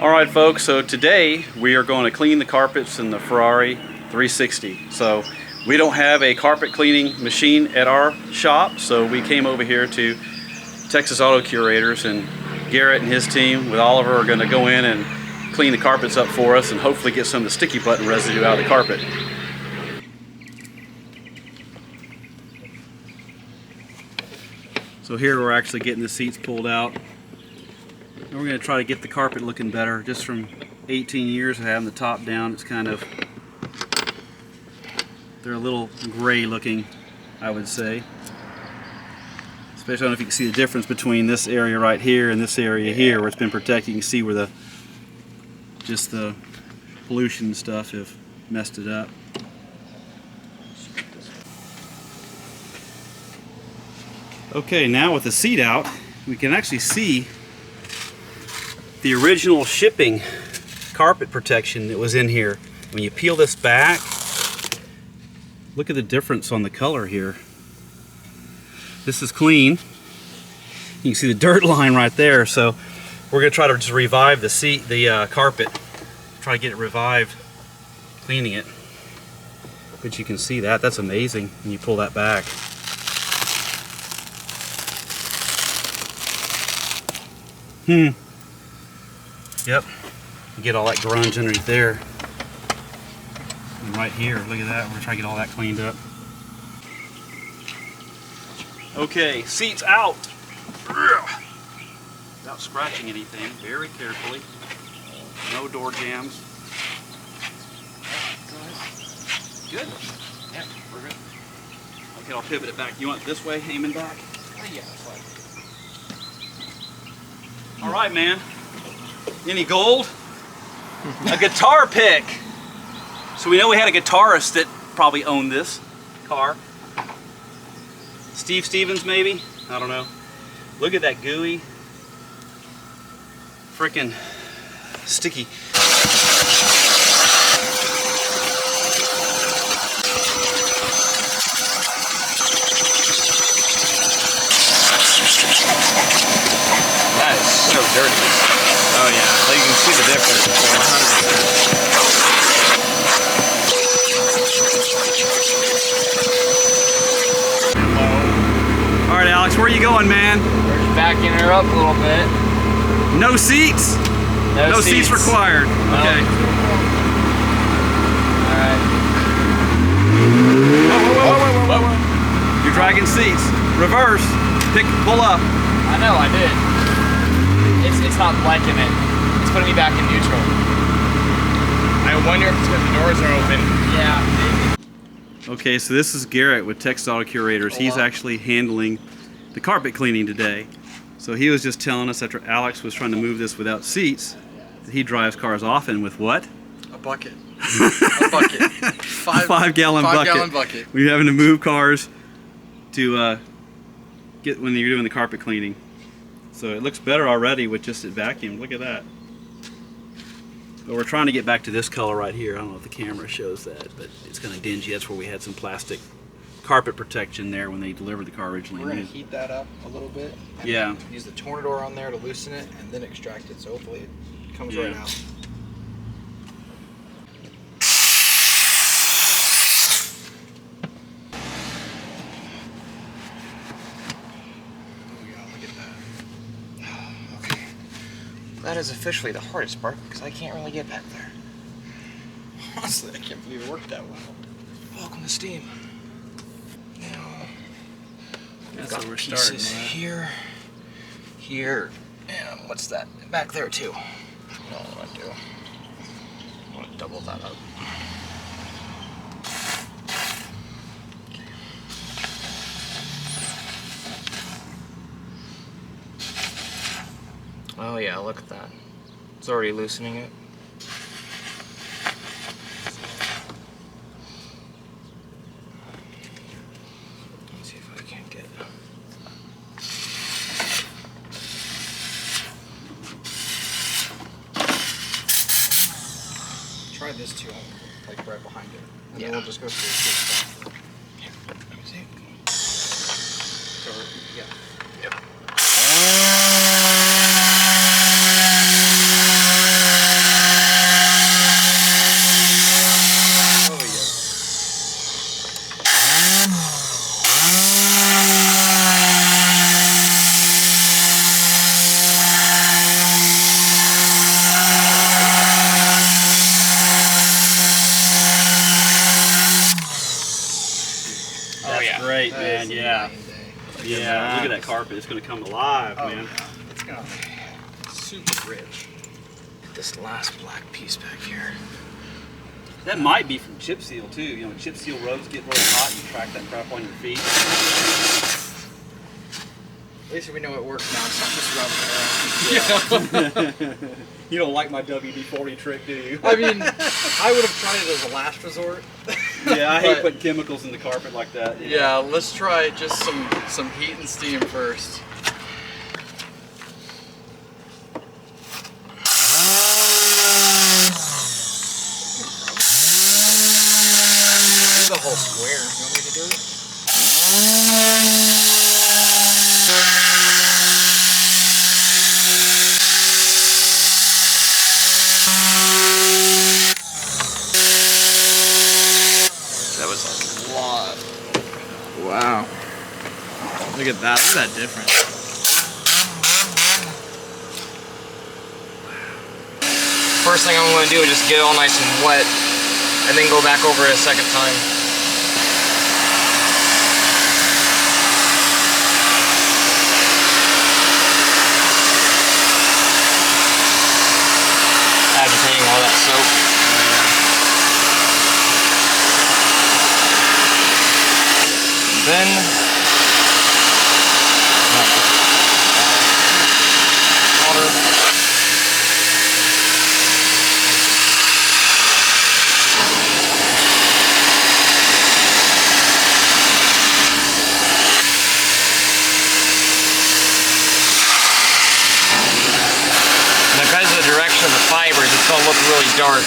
Alright folks, so today we are going to clean the carpets in the Ferrari 360. So we don't have a carpet cleaning machine at our shop, so we came over here to Texas Auto Curators, and Garrett and his team with Oliver are going to go in and clean the carpets up for us and hopefully get some of the sticky button residue out of the carpet. So here we're actually getting the seats pulled out. And we're going to try to get the carpet looking better. Just from 18 years of having the top down, it's kind of, they're a little gray looking, I would say. Especially, I don't know if you can see the difference between this area right here and this area here where it's been protected. You can see where just the pollution and stuff have messed it up. Okay, now with the seat out, we can actually see the original shipping carpet protection that was in here. When you peel this back, look at the difference on the color here. This is clean. You can see the dirt line right there. So we're going to try to just revive the carpet. Try to get it revived, cleaning it. But you can see that. That's amazing when you pull that back. Yep, you get all that grunge underneath there. And right here, look at that, we're gonna try to get all that cleaned up. Okay, seats out. Without scratching anything, very carefully. No door jams. Good? Yeah, we're good. Okay, I'll pivot it back. You want it this way, aiming back? Yeah, that's fine. All right, man. Any gold? A guitar pick. So we know we had a guitarist that probably owned this car. Steve Stevens, maybe? I don't know. Look at that gooey, freaking sticky. That is so dirty. Oh yeah, so you can see the difference. 100%. All right, Alex, where are you going, man? We're just backing her up a little bit. No seats? No seats required. No. Okay. All right. Whoa. You're dragging seats. Reverse. Pull up. I know, I did. It's not liking it. It's putting me back in neutral. I wonder if it's because the doors are open. Yeah, maybe. Okay, so this is Garrett with Texas Auto Curators. He's actually handling the carpet cleaning today. So he was just telling us after Alex was trying to move this without seats, that he drives cars often with what? A bucket. A bucket. A 5 gallon bucket. We're having to move cars to get when you're doing the carpet cleaning. So it looks better already with just it vacuumed. Look at that. But we're trying to get back to this color right here. I don't know if the camera shows that, but it's kind of dingy. That's where we had some plastic carpet protection there when they delivered the car originally. We're going to heat that up a little bit. And yeah. Use the Tornador on there to loosen it and then extract it. So hopefully it comes right out. That is officially the hardest part because I can't really get back there. Honestly, I can't believe it worked that well. Welcome to Steam. Now, That's got where we're pieces starting. Here, and what's that? Back there too. You know what I want to do? I want to double that up. Oh yeah, look at that. It's already loosening it. Let's see if I can't get it. Try this too, like right behind it. And Yeah. then we'll just go through the stuff. Let me see. Cover. Yeah. Yep. Yeah, look at that carpet. It's going to come alive, man. Yeah. It's gonna be super rich. This last black piece back here. That might be from chip seal too. You know, chip seal roads get really hot. You track that crap on your feet. At least we know it works now. It's not just rubbing it around. You don't like my WD-40 trick, do you? I mean, I would have tried it as a last resort. Yeah, I hate putting chemicals in the carpet like that. Yeah, let's try just some heat and steam first. The whole square. You want me to do it? That was a lot. Wow. Look at that. Look at that difference. First thing I'm going to do is just get it all nice and wet and then go back over it a second time. Agitating all that soap. Then water. And because of the direction of the fibers, it's going to look really dark.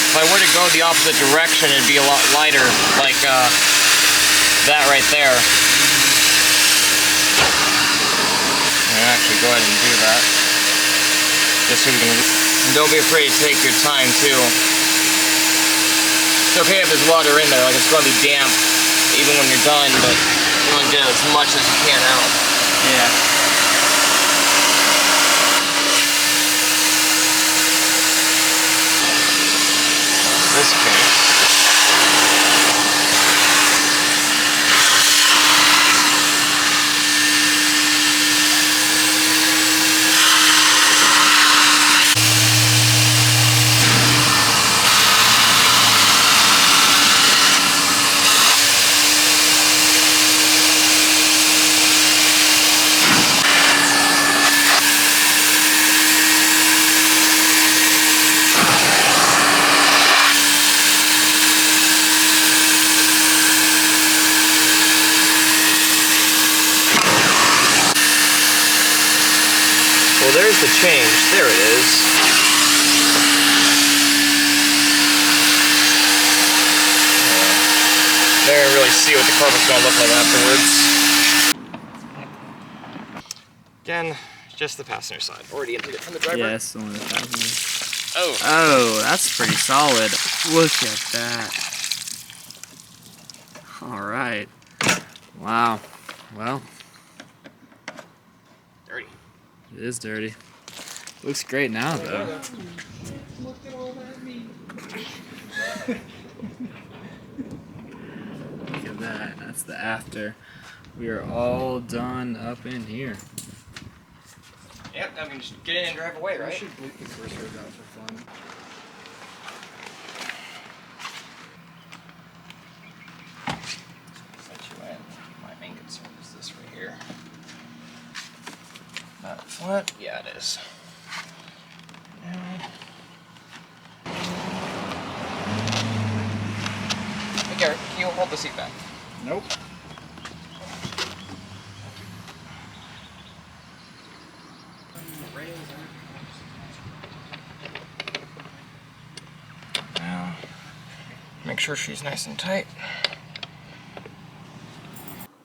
If I were to go the opposite direction, it'd be a lot lighter, like that right there. I'll actually go ahead and do that. Just so we can. And don't be afraid to take your time too. It's okay if there's water in there, like it's going to be damp even when you're done, but you want to get as much as you can out. Yeah. This case. Well, there's the change. There it is. There you really see what the carpet's going to look like afterwards. Again, just the passenger side. Already emptied it from the driver. Yes, only the passenger. Oh. Oh, that's pretty solid. Look at that. All right. Wow. Well, Dirty. it is dirty. Looks great now, though. Look at all that meat. Look at that. That's the after. We are all done up in here. Yep, I mean, just get in and drive away, I right? should bleep the curse word out for fun. Set you in. My main concern is this right here. Not flat? Yeah, it is. Hey, Garrett, can you hold the seat back? Nope. Now, make sure she's nice and tight.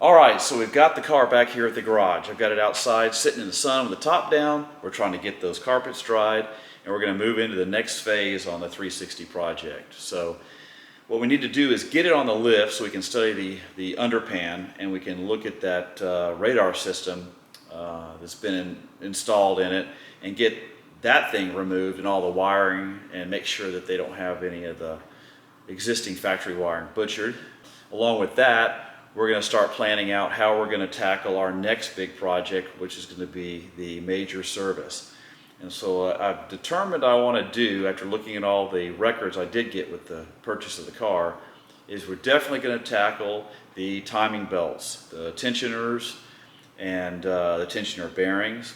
All right, so we've got the car back here at the garage. I've got it outside, sitting in the sun with the top down. We're trying to get those carpets dried, and we're going to move into the next phase on the 360 project. So what we need to do is get it on the lift so we can study the underpan, and we can look at that radar system that's been installed in it, and get that thing removed and all the wiring, and make sure that they don't have any of the existing factory wiring butchered. Along with that, we're going to start planning out how we're going to tackle our next big project, which is going to be the major service. And so I've determined I want to do, after looking at all the records I did get with the purchase of the car, is we're definitely going to tackle the timing belts, the tensioners, and the tensioner bearings.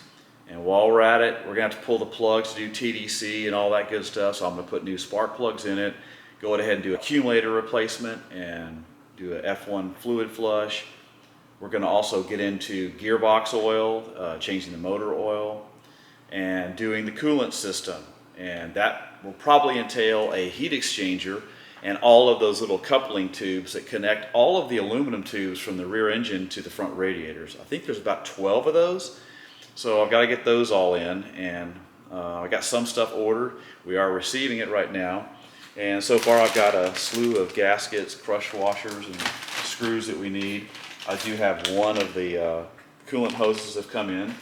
And while we're at it, we're going to have to pull the plugs to do TDC and all that good stuff. So I'm going to put new spark plugs in it, go ahead and do accumulator replacement, and do a F1 fluid flush. We're going to also get into gearbox oil, changing the motor oil, and doing the coolant system. And that will probably entail a heat exchanger and all of those little coupling tubes that connect all of the aluminum tubes from the rear engine to the front radiators. I think there's about 12 of those. So I've got to get those all in, and I got some stuff ordered. We are receiving it right now. And so far I've got a slew of gaskets, crush washers, and screws that we need. I do have one of the coolant hoses that have come in,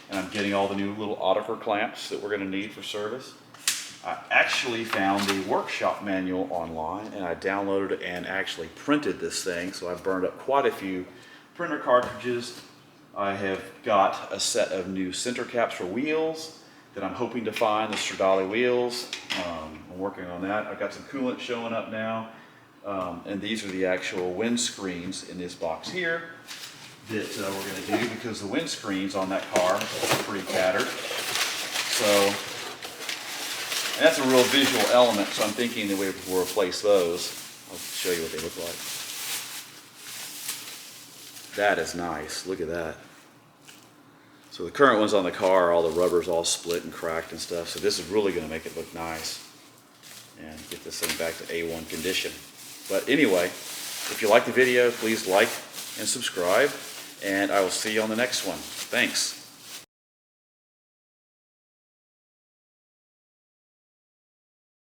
and I'm getting all the new little Autifer clamps that we're going to need for service. I actually found the workshop manual online, and I downloaded it and actually printed this thing, so I burned up quite a few printer cartridges. I have got a set of new center caps for wheels that I'm hoping to find, the Stradale wheels. I'm working on that. I've got some coolant showing up now, and these are the actual windscreens in this box here that we're going to do, because the windscreens on that car are pretty tattered. So, and that's a real visual element, so I'm thinking that we will replace those. I'll show you what they look like. That is nice. Look at that. So the current ones on the car, all the rubber's all split and cracked and stuff. So this is really going to make it look nice and get this thing back to A1 condition. But anyway, if you like the video, please like and subscribe, and I will see you on the next one. Thanks.